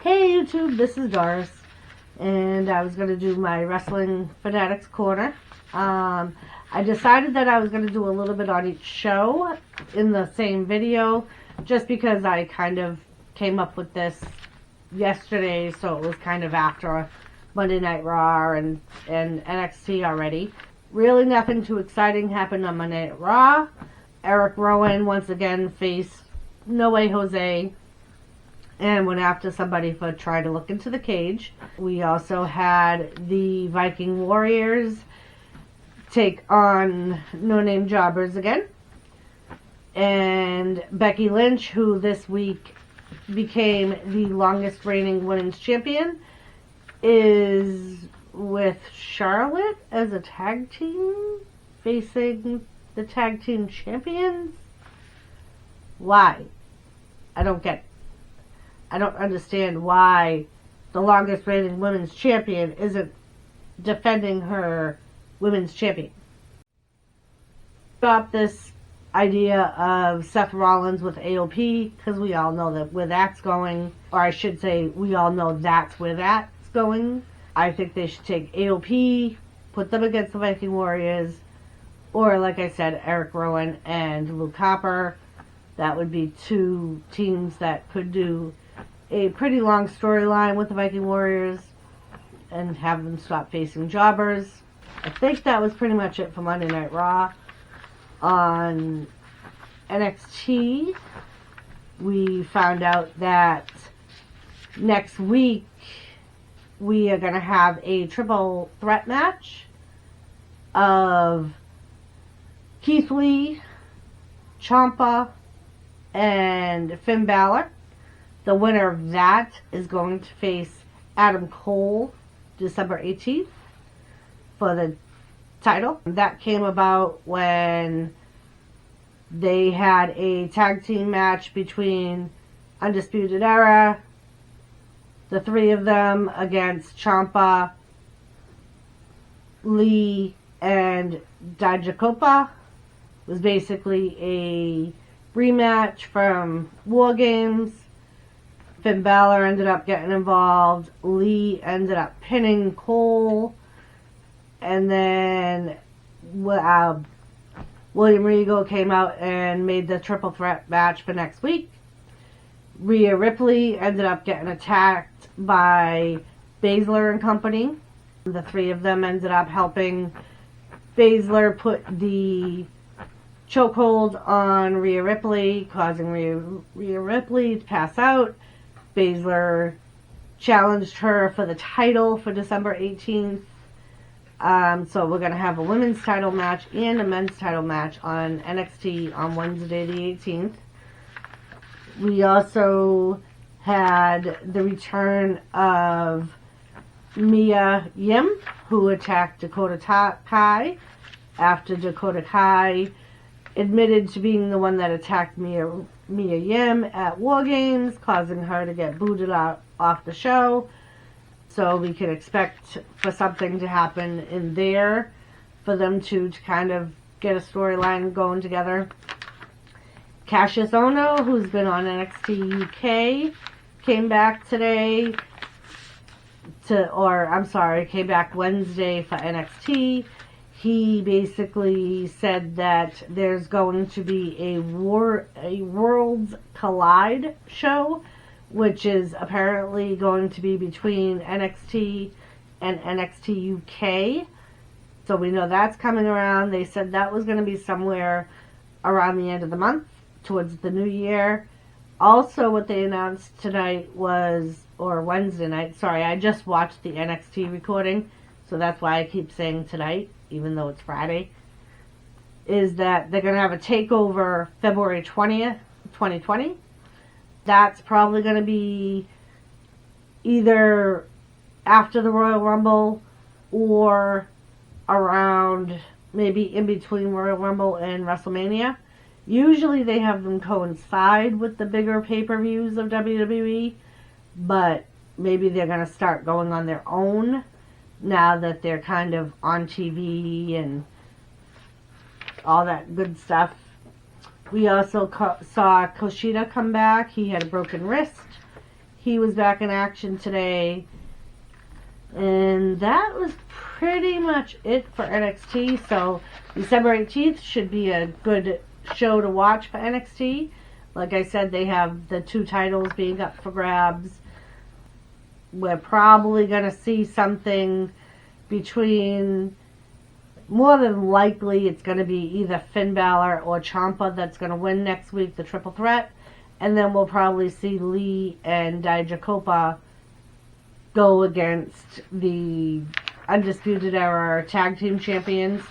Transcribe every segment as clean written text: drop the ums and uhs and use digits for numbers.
Hey YouTube, this is Doris, and I was going to do my Wrestling Fanatics Corner. I decided that I was going to do a little bit on each show in the same video, just because I kind of came up with this yesterday, so it was kind of after Monday Night Raw and NXT already. Really nothing too exciting happened on Monday Night Raw. Eric Rowan once again faced No Way Jose and went after somebody for trying to look into the cage. We also had the Viking Warriors take on No Name Jobbers again. And Becky Lynch, who this week became the longest reigning women's champion, is with Charlotte as a tag team facing the tag team champions. Why? I don't get it. I don't understand why the longest reigning women's champion isn't defending her women's champion. Got this idea of Seth Rollins with AOP, because we all know that where that's going, or I should say we all know that's where that's going. I think they should take AOP, put them against the Viking Warriors, or like I said, Eric Rowan and Luke Harper. That would be two teams that could do a pretty long storyline with the Viking Warriors and have them stop facing jobbers. I think that was pretty much it for Monday Night Raw. On NXT, we found out that next week we are going to have a triple threat match of Keith Lee, Ciampa, and Finn Balor. The winner of that is going to face Adam Cole December 18th for the title. That came about when they had a tag team match between Undisputed Era, the three of them against Ciampa, Lee, and Dijakopa. It was basically a rematch from War Games. Finn Balor ended up getting involved. Lee ended up pinning Cole. And then William Regal came out and made the triple threat match for next week. Rhea Ripley ended up getting attacked by Baszler and company. The three of them ended up helping Baszler put the chokehold on Rhea Ripley, causing Rhea Ripley to pass out. Baszler challenged her for the title for December 18th. So we're going to have a women's title match and a men's title match on NXT on Wednesday the 18th. We also had the return of Mia Yim, who attacked Dakota Kai after Dakota Kai admitted to being the one that attacked Mia Yim at War Games, causing her to get booted off the show. So we can expect for something to happen in there for them to kind of get a storyline going together. Cassius Ohno, who's been on NXT UK, came back today came back Wednesday for NXT. He basically said that there's going to be a Worlds Collide show, which is apparently going to be between NXT and NXT UK. So we know that's coming around. They said that was going to be somewhere around the end of the month, towards the new year. Also, what they announced tonight or Wednesday night, sorry, I just watched the NXT recording, so that's why I keep saying tonight, even though it's Friday, is that they're going to have a takeover February 20th, 2020. That's probably going to be either after the Royal Rumble or around, maybe in between Royal Rumble and WrestleMania. Usually they have them coincide with the bigger pay-per-views of WWE, but maybe they're going to start going on their own now that they're kind of on TV and all that good stuff. We also saw Kushida come back. He had a broken wrist. He was back in action today. And that was pretty much it for NXT. So December 18th should be a good show to watch for NXT. Like I said, they have the 2 titles being up for grabs. We're probably going to see something between, more than likely, it's going to be either Finn Balor or Ciampa that's going to win next week, the triple threat. And then we'll probably see Lee and Dijakopa go against the Undisputed Era tag team champions.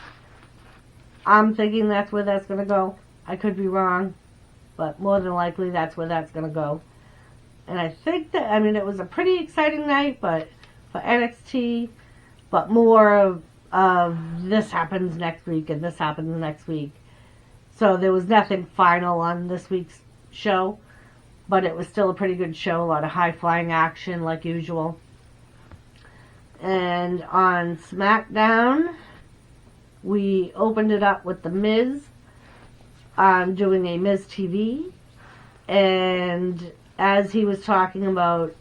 I'm thinking that's where that's going to go. I could be wrong, but more than likely that's where that's going to go. And I think that, it was a pretty exciting night, but for NXT, but more of this happens next week and this happens next week. So there was nothing final on this week's show, but it was still a pretty good show, a lot of high-flying action like usual. And on SmackDown, we opened it up with The Miz doing a Miz TV, and as he was talking about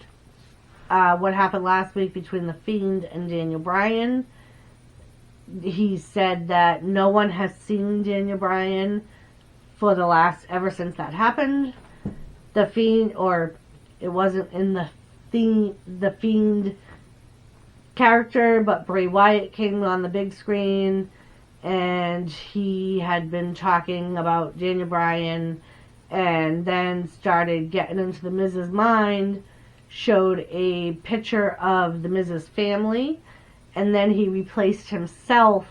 what happened last week between The Fiend and Daniel Bryan, he said that no one has seen Daniel Bryan ever since that happened. The Fiend, or it wasn't in the Fiend character, but Bray Wyatt came on the big screen and he had been talking about Daniel Bryan and then started getting into the Miz's mind, showed a picture of the Miz's family, and then he replaced himself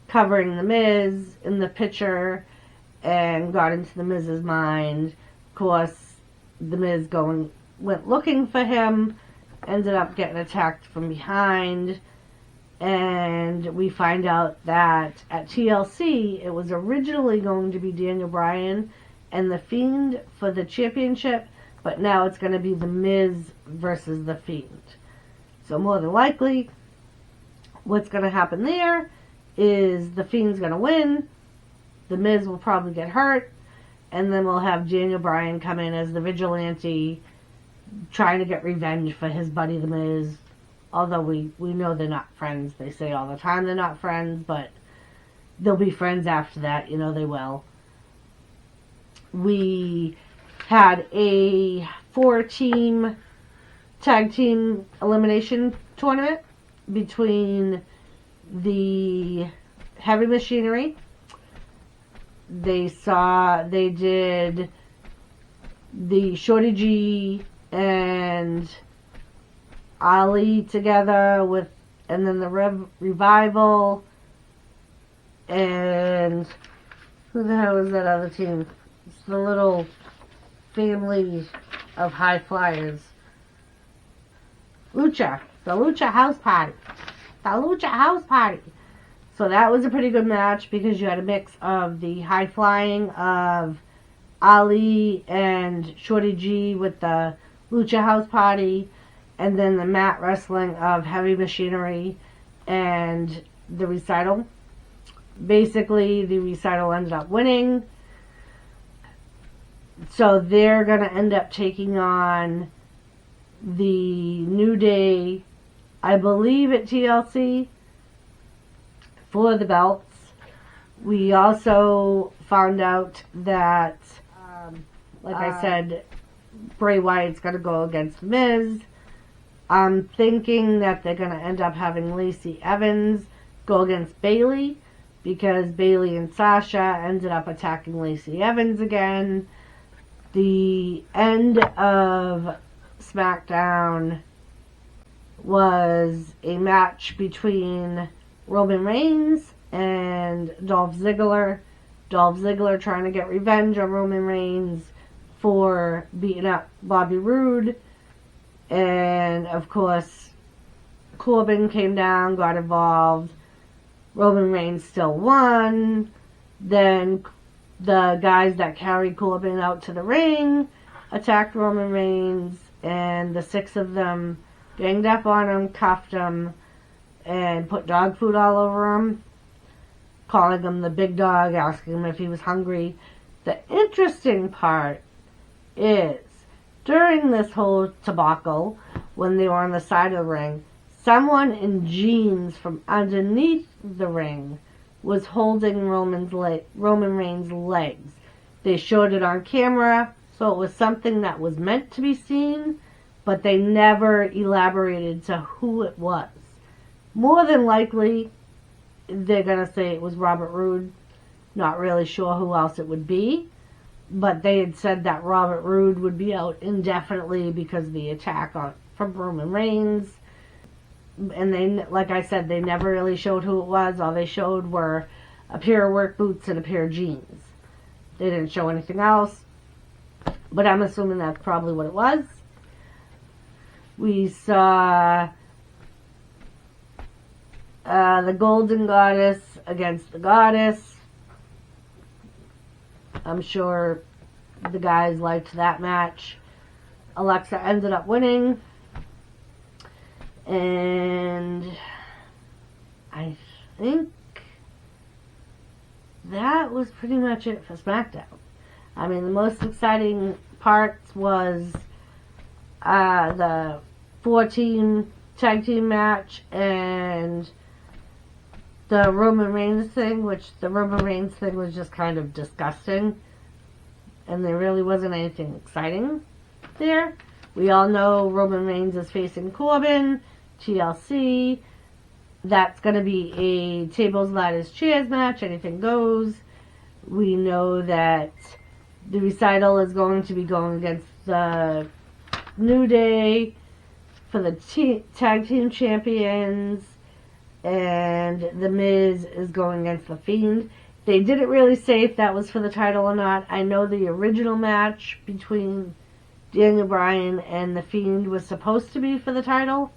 covering the Miz in the picture and got into the Miz's mind. Of course, the Miz went looking for him, ended up getting attacked from behind, and we find out that at TLC it was originally going to be Daniel Bryan and The Fiend for the championship, but now it's going to be The Miz versus The Fiend. So more than likely, what's going to happen there is The Fiend's going to win, The Miz will probably get hurt, and then we'll have Daniel Bryan come in as the vigilante, trying to get revenge for his buddy The Miz. Although we know they're not friends. They say all the time they're not friends, but they'll be friends after that. They will. We had a 4-team tag team elimination tournament between the Heavy Machinery. They did the Shorty G and Ali together and then the Revival, and who the hell is that other team? It's the little family of high flyers. The Lucha House Party. So that was a pretty good match because you had a mix of the high flying of Ali and Shorty G with the Lucha House Party, and then the mat wrestling of Heavy Machinery and the Recital. Basically, the Recital ended up winning. So they're going to end up taking on the New Day, I believe, at TLC for the belts. We also found out that, like I said, Bray Wyatt's going to go against Miz. I'm thinking that they're going to end up having Lacey Evans go against Bayley, because Bayley and Sasha ended up attacking Lacey Evans again. The end of SmackDown was a match between Roman Reigns and Dolph Ziggler. Dolph Ziggler trying to get revenge on Roman Reigns for beating up Bobby Roode. And, of course, Corbin came down, got involved. Roman Reigns still won. Then the guys that carried Corbin out to the ring attacked Roman Reigns, and the 6 of them ganged up on him, cuffed him, and put dog food all over him, calling him the big dog, asking him if he was hungry. The interesting part is during this whole debacle, when they were on the side of the ring, someone in jeans from underneath the ring was holding Roman Reigns' legs. They showed it on camera, so it was something that was meant to be seen, but they never elaborated to who it was. More than likely, they're going to say it was Robert Roode. Not really sure who else it would be, but they had said that Robert Roode would be out indefinitely because of the attack from Roman Reigns. And they, like I said, they never really showed who it was. All they showed were a pair of work boots and a pair of jeans. They didn't show anything else, but I'm assuming that's probably what it was. We saw the Golden Goddess against the Goddess. I'm sure the guys liked that match. Alexa ended up winning. And I think that was pretty much it for SmackDown. I mean, the most exciting parts was the 4-team tag team match and the Roman Reigns thing, which the Roman Reigns thing was just kind of disgusting. And there really wasn't anything exciting there. We all know Roman Reigns is facing Corbin, TLC. That's going to be a tables, ladders, chairs match. Anything goes. We know that the recital is going to be going against the New Day for the tag team champions. And The Miz is going against The Fiend. They didn't really say if that was for the title or not. I know the original match between Daniel Bryan and The Fiend was supposed to be for the title,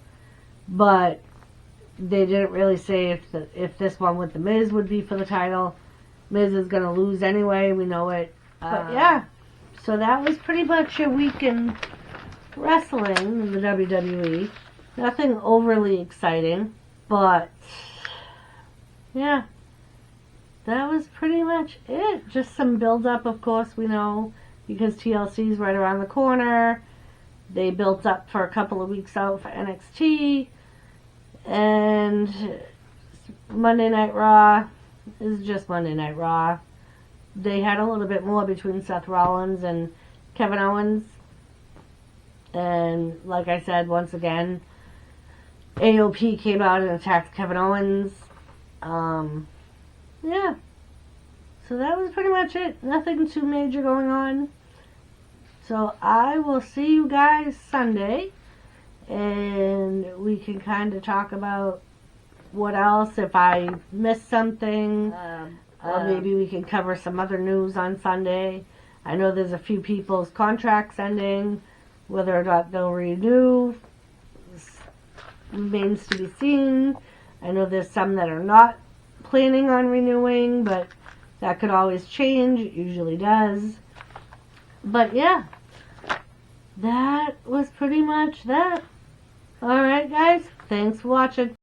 but they didn't really say if this one with The Miz would be for the title. Miz is going to lose anyway, we know it. But yeah, so that was pretty much a week in wrestling in the WWE. Nothing overly exciting, but yeah, that was pretty much it. Just some build-up, of course, we know, because TLC's right around the corner. They built up for a couple of weeks out for NXT. And Monday Night Raw is just Monday Night Raw. They had a little bit more between Seth Rollins and Kevin Owens. And like I said, once again, AOP came out and attacked Kevin Owens. Yeah. So that was pretty much it. Nothing too major going on. So I will see you guys Sunday. And we can kind of talk about what else, if I missed something. Or maybe we can cover some other news on Sunday. I know there's a few people's contracts ending. Whether or not they'll renew remains to be seen. I know there's some that are not planning on renewing, but that could always change. It usually does. But yeah, that was pretty much that. Alright guys, thanks for watching.